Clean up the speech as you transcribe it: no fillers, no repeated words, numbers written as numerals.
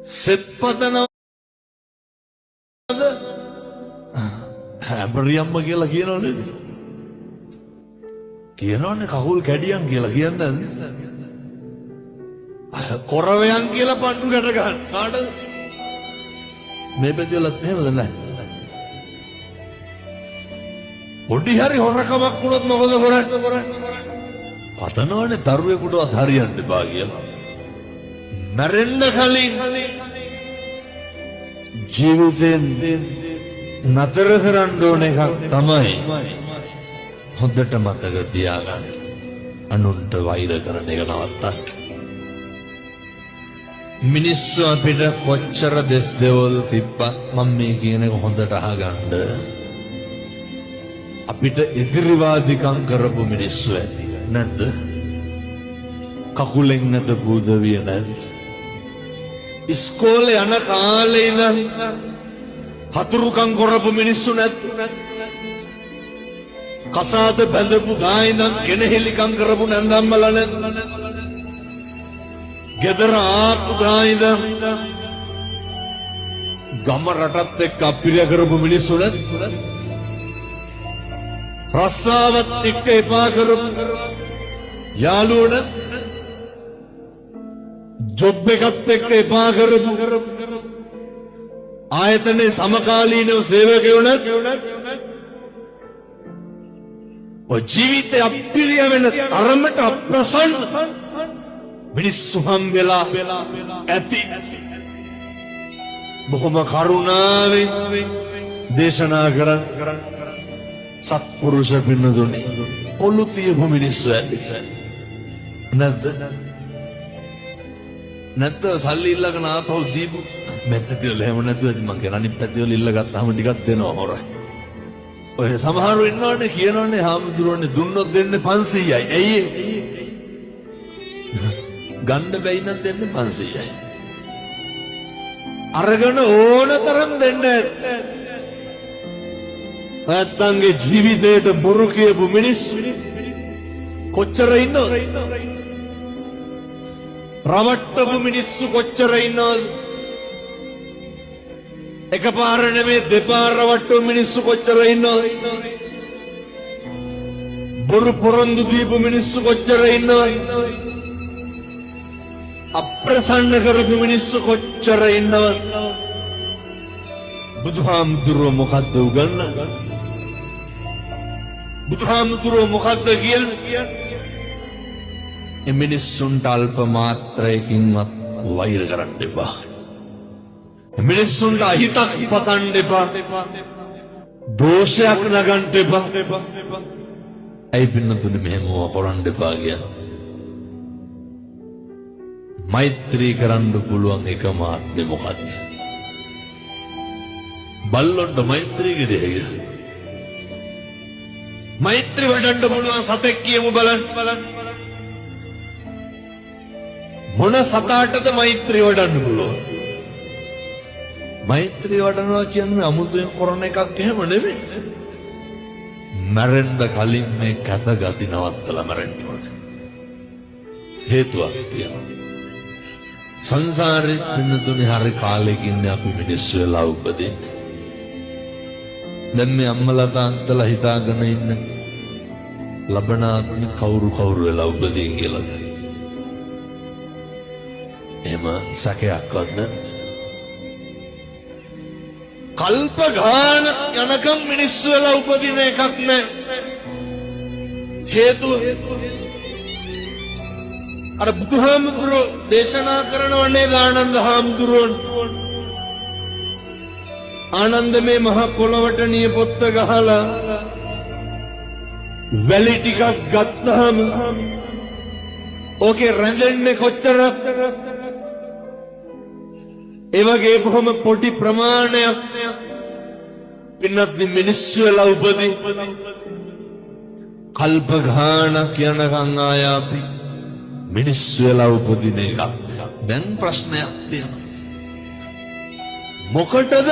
සෙත් පතනවද හැබරියම්ම කියලා කියනවනේ. කියනවනේ කකුල් කැඩියන් කියලා කියන්නේ. කොරවයන් කියලා පණ්ඩු ගැට ගන්න. කාටද? මේ පැතිවලත් එහෙමද නැහැ. පොඩි හරි හොරකමක් වුණොත් මොකද කරන්නේ? පතනවනේ දරුවෙකුටවත් හරියන්න බෑ කියලා. මැරෙන්න කලින් ජීවිතෙන් නතර කරන්න ඕන එකක් තමයි හොඳට මතක තියාගන්න. අනුන්ට වෛර කරන එක නවත්තන්න. මිනිස්සු අපිට කොච්චර දෙස් දෙවල් තිබ්බත් මම මේ කියන එක හොඳට අහගන්න. අපිට ඉදිරිවාදිකම් කරපු මිනිස්සු ඇති නැද්ද? කකුලෙන් නැත බුදවිය නැද්ද? ඉස්කෝලේ යන කාලේ ඉඳන් හතුරුකම් කරපු මිනිස්සු නැද්ද? කසාද බැඳපු ගා ඉඳන් කෙනෙහිලිකම් කරපු නැන්දම්මලා නැද්ද? ගෙදර ආපු ගා ඉඳන් ගම රටත් එක්ක අපිරිය කරපු මිනිස්සු නැද්ද? රස්සාවත් එක්ක එපා කරපු යාළුවෝ නැද්ද? ජොබ් එකත් එක්ක එපා කරපු ආයතනයේ සමකාලීනව සේවකයෝ නැද්ද? ඔය ජීවිතේ අපිරිය වෙන තරමට අප්‍රසන්න මිනිස්සු හම්බෙලා ඇති. බොහොම කරුණාවෙන් දේශනා කරන් සත්පුරුෂ පින්නතුනි ඔලු තියපු මිනිස්සු ඇති නැද්ද? නැත්ද සල්ලි ඉල්ලගෙන ආපහු දීපු මෙතනදල එහෙම නැතුව මං කියන අනිත් පැතිවල ඉල්ල ගත්තාම ටිකක් දෙනවා හොරයි. ඔය සමහරව ඉන්නවනේ කියනවනේ හාමුදුරුවනේ දුන්නොත් දෙන්නේ 500යි. ඇයි ඒ? ගන්න බැයි නම් දෙන්නේ 500යි. අරගෙන ඕනතරම් දෙන්න. නැත්තන්ගේ ජීවිතේට බොරු කියපු මිනිස්සු කොච්චර ඉන්නවද? රවට්ටපු මිනිස්සු කොච්චර ඉන්නවද? එකපාර නෙමෙයි දෙපාර රවට්ටපු මිනිස්සු කොච්චර ඉන්නවද? බොරු පොරොන්දු දීපු මිනිස්සු කොච්චර ඉන්නවද? අප්‍රසන්න කරපු මිනිස්සු කොච්චර ඉන්නවද? බුදුහාමුදුරුවෝ මොකද්ද උගන්වන්නේ? බුදුහාමුදුරුවෝ මොකද්ද කියන්නේ? මිනිස්සුන්ට අල්ප මාත්‍රයකින්වත් වෛර කරන්න එපා. මිනිස්සුන්ට අහිතක් පතන්න එපා. දෝෂයක් නගන්න එපා. ඇයි පින්නතුනි මෙහෙම කරන්න එපා කියන්නේ? මෛත්‍රී කරන්න පුළුවන් එකම ආත්මය මොකක්ද? බල්ලොන්ට මෛත්‍රී කිරේ. මෛත්‍රී වඩන්න පුළුවන් සතෙක් කියමු බලන්න. මොන සතාටද මෛත්‍රී වඩන්න පුළුවන්? මෛත්‍රී වඩනවා කියන්නේ අමුතුවෙන් කරන එකක් එහෙම නෙමෙයි. මරෙන්න කලින් මේ කත ගති නවත්තලා මරන්න ඕනේ. හේතුවක් තියෙනවා. සංසාරේ පින්නතුනේ හරි කාලෙකින් අපි මිනිස්සු වෙලා උපදින්නේ. දැන් මේ අම්මලා තාත්තලා හිතාගෙන ඉන්න ලබනාත්ම කවුරු වෙලා උපදී කියලාද? එහෙම සැකයක්වත් නැත්. කල්ප ගාන යනකම් මිනිස්සු වෙලා උපදින එකක් නෑ. හේතුව අර බුදුහාමුදුරුවෝ දේශනා කරනවනේ ආනන්ද හාමුදුරුවෝ. ආනන්ද මේ මහ පොළවට නියපොත්ත ගහලා වැලි ටිකක් ගත්තාම ඕකේ රැඳෙන්නේ කොච්චරක්? ඒ වගේ කොහොම පොඩි ප්‍රමාණයක් පින්නත් මිනිස්සු වෙලා උපදී. කල්ප ගානක් යනකම් ආය අපි මිනිස්සු වෙලා උපදින එකක්. දැන් ප්‍රශ්නයක් තියෙනවා. මොකටද